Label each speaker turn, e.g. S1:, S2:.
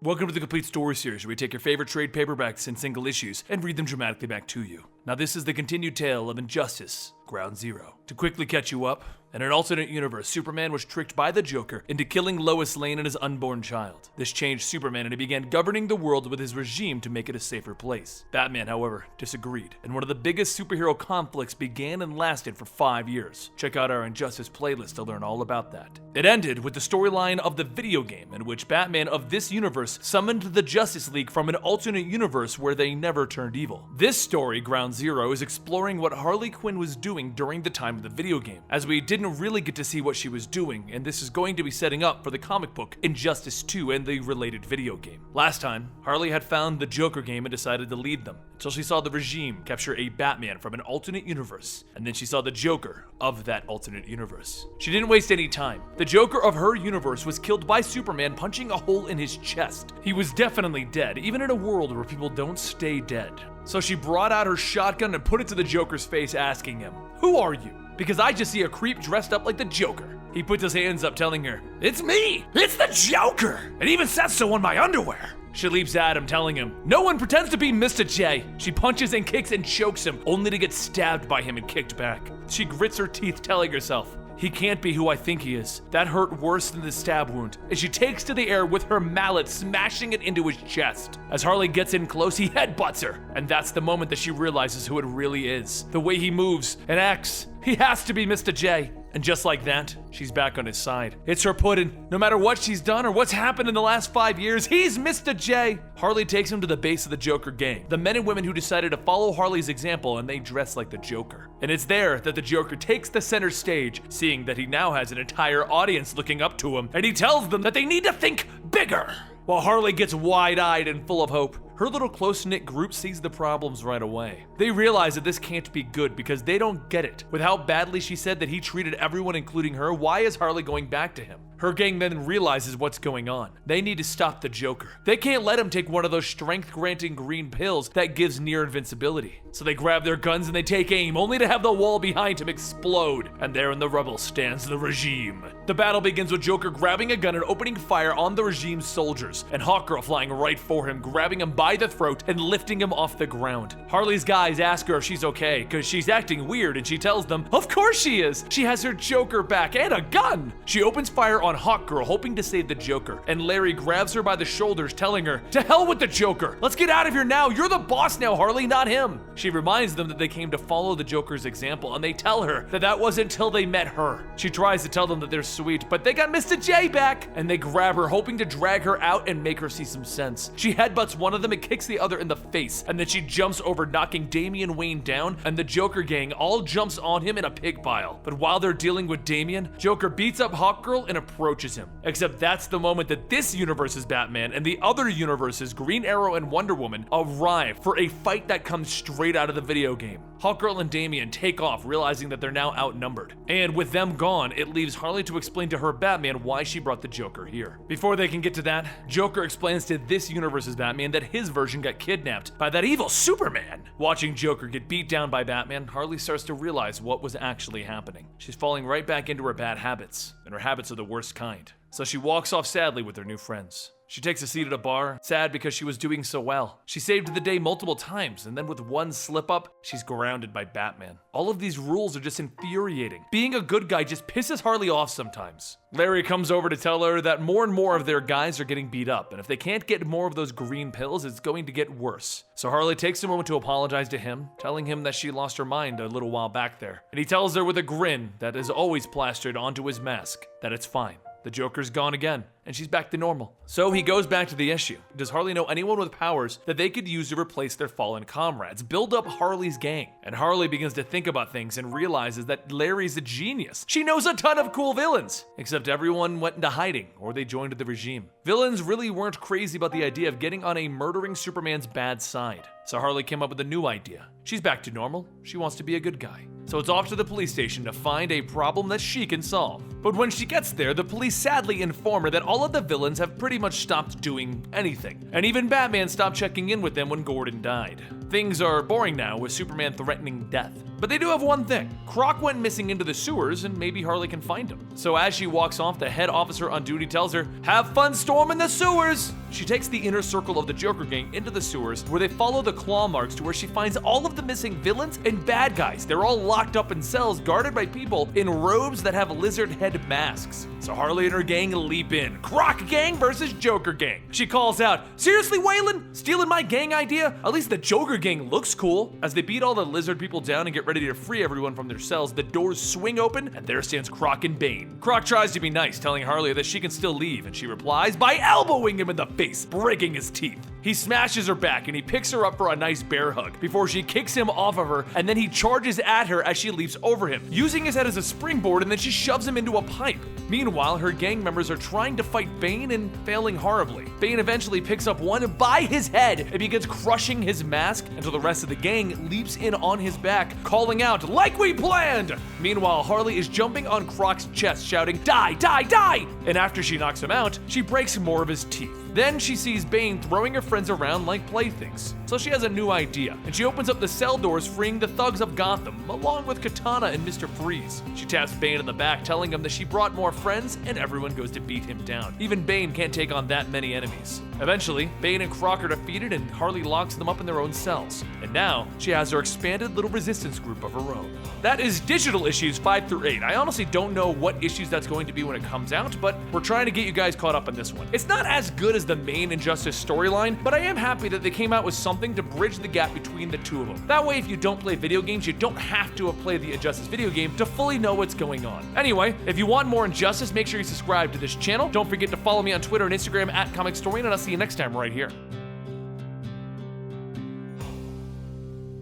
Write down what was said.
S1: Welcome to the Complete Story Series, where we take your favorite trade paperbacks and single issues and read them dramatically back to you. Now this is the continued tale of Injustice, Ground Zero. To quickly catch you up, in an alternate universe, Superman was tricked by the Joker into killing Lois Lane and his unborn child. This changed Superman and he began governing the world with his regime to make it a safer place. Batman, however, disagreed, and one of the biggest superhero conflicts began and lasted for 5 years. Check out our Injustice playlist to learn all about that. It ended with the storyline of the video game, in which Batman of this universe summoned the Justice League from an alternate universe where they never turned evil. This story, Ground Zero, is exploring what Harley Quinn was doing during the time of the video game, as we didn't really get to see what she was doing, and this is going to be setting up for the comic book Injustice 2 and the related video game. Last time, Harley had found the Joker game and decided to lead them, until she saw the regime capture a Batman from an alternate universe, and then she saw the Joker of that alternate universe. She didn't waste any time. The Joker of her universe was killed by Superman punching a hole in his chest. He was definitely dead, even in a world where people don't stay dead. So she brought out her shotgun and put it to the Joker's face, asking him, "Who are you? Because I just see a creep dressed up like the Joker." He puts his hands up, telling her, "It's me! It's the Joker! It even says so on my underwear!" She leaps at him, telling him, "No one pretends to be Mr. J." She punches and kicks and chokes him, only to get stabbed by him and kicked back. She grits her teeth, telling herself, "He can't be who I think he is. That hurt worse than the stab wound." And she takes to the air with her mallet, smashing it into his chest. As Harley gets in close, he headbutts her. And that's the moment that she realizes who it really is. The way he moves and acts. He has to be Mr. J. And just like that, she's back on his side. It's her pudding. No matter what she's done or what's happened in the last 5 years, he's Mr. J. Harley takes him to the base of the Joker gang, the men and women who decided to follow Harley's example, and they dress like the Joker. And it's there that the Joker takes the center stage, seeing that he now has an entire audience looking up to him, and he tells them that they need to think bigger. While Harley gets wide-eyed and full of hope, her little close-knit group sees the problems right away. They realize that this can't be good because they don't get it. With how badly she said that he treated everyone, including her, why is Harley going back to him? Her gang then realizes what's going on. They need to stop the Joker. They can't let him take one of those strength-granting green pills that gives near invincibility. So they grab their guns and they take aim, only to have the wall behind him explode. And there in the rubble stands the regime. The battle begins with Joker grabbing a gun and opening fire on the regime's soldiers, and Hawkgirl flying right for him, grabbing him by the throat and lifting him off the ground. Harley's guys ask her if she's okay, because she's acting weird, and she tells them, of course she is! She has her Joker back and a gun! She opens fire on Hawkgirl, hoping to save the Joker, and Larry grabs her by the shoulders, telling her, to hell with the Joker! Let's get out of here now! You're the boss now, Harley, not him! She reminds them that they came to follow the Joker's example, and they tell her that that wasn't until they met her. She tries to tell them that they're sweet, but they got Mr. J back! And they grab her, hoping to drag her out and make her see some sense. She headbutts one of them and kicks the other in the face, and then she jumps over, knocking Damian Wayne down, and the Joker gang all jumps on him in a pig pile. But while they're dealing with Damian, Joker beats up Hawkgirl and approaches him. Except that's the moment that this universe's Batman and the other universe's Green Arrow and Wonder Woman arrive for a fight that comes straight out of the video game. Hawkgirl and Damian take off, realizing that they're now outnumbered. And with them gone, it leaves Harley to explain to her Batman why she brought the Joker here. Before they can get to that, Joker explains to this universe's Batman that his version got kidnapped by that evil Superman. Watching Joker get beat down by Batman, Harley starts to realize what was actually happening. She's falling right back into her bad habits, and her habits are the worst kind. So she walks off sadly with her new friends. She takes a seat at a bar, sad because she was doing so well. She saved the day multiple times, and then with one slip up, she's grounded by Batman. All of these rules are just infuriating. Being a good guy just pisses Harley off sometimes. Larry comes over to tell her that more and more of their guys are getting beat up, and if they can't get more of those green pills, it's going to get worse. So Harley takes a moment to apologize to him, telling him that she lost her mind a little while back there. And he tells her with a grin that is always plastered onto his mask that it's fine. The Joker's gone again, and she's back to normal. So he goes back to the issue. Does Harley know anyone with powers that they could use to replace their fallen comrades? Build up Harley's gang. And Harley begins to think about things and realizes that Larry's a genius. She knows a ton of cool villains, except everyone went into hiding or they joined the regime. Villains really weren't crazy about the idea of getting on a murdering Superman's bad side. So Harley came up with a new idea. She's back to normal. She wants to be a good guy. So it's off to the police station to find a problem that she can solve. But when she gets there, the police sadly inform her that all of the villains have pretty much stopped doing anything. And even Batman stopped checking in with them when Gordon died. Things are boring now, with Superman threatening death. But they do have one thing. Croc went missing into the sewers, and maybe Harley can find him. So as she walks off, the head officer on duty tells her, "Have fun storming the sewers!" She takes the inner circle of the Joker gang into the sewers, where they follow the claw marks to where she finds all of the missing villains and bad guys. They're all locked up in cells guarded by people in robes that have lizard head masks. So Harley and her gang leap in. Croc gang versus Joker gang. She calls out, "Seriously, Waylon? Stealing my gang idea? At least the Joker gang looks cool." As they beat all the lizard people down and get ready to free everyone from their cells, the doors swing open and there stands Croc and Bane. Croc tries to be nice, telling Harley that she can still leave, and she replies by elbowing him in the face, breaking his teeth. He smashes her back and he picks her up for a nice bear hug before she kicks him off of her, and then he charges at her as she leaps over him, using his head as a springboard, and then she shoves him into a pipe. Meanwhile, her gang members are trying to fight Bane and failing horribly. Bane eventually picks up one by his head and begins crushing his mask until the rest of the gang leaps in on his back, calling out, "Like we planned!" Meanwhile, Harley is jumping on Croc's chest, shouting, "Die, die, die!" And after she knocks him out, she breaks more of his teeth. Then she sees Bane throwing her friends around like playthings. So she has a new idea, and she opens up the cell doors, freeing the thugs of Gotham, along with Katana and Mr. Freeze. She taps Bane in the back, telling him that she brought more friends, and everyone goes to beat him down. Even Bane can't take on that many enemies. Eventually, Bane and Croc are defeated, and Harley locks them up in their own cells. And now, she has her expanded little resistance group of her own. That is digital issues 5 through 8. I honestly don't know what issues that's going to be when it comes out, but we're trying to get you guys caught up on this one. It's not as good as the main Injustice storyline, but I am happy that they came out with something to bridge the gap between the two of them. That way, if you don't play video games, you don't have to have played the Injustice video game to fully know what's going on. Anyway, if you want more Injustice, make sure you subscribe to this channel. Don't forget to follow me on Twitter and Instagram at Comicstorian, and I'll see you next time right here.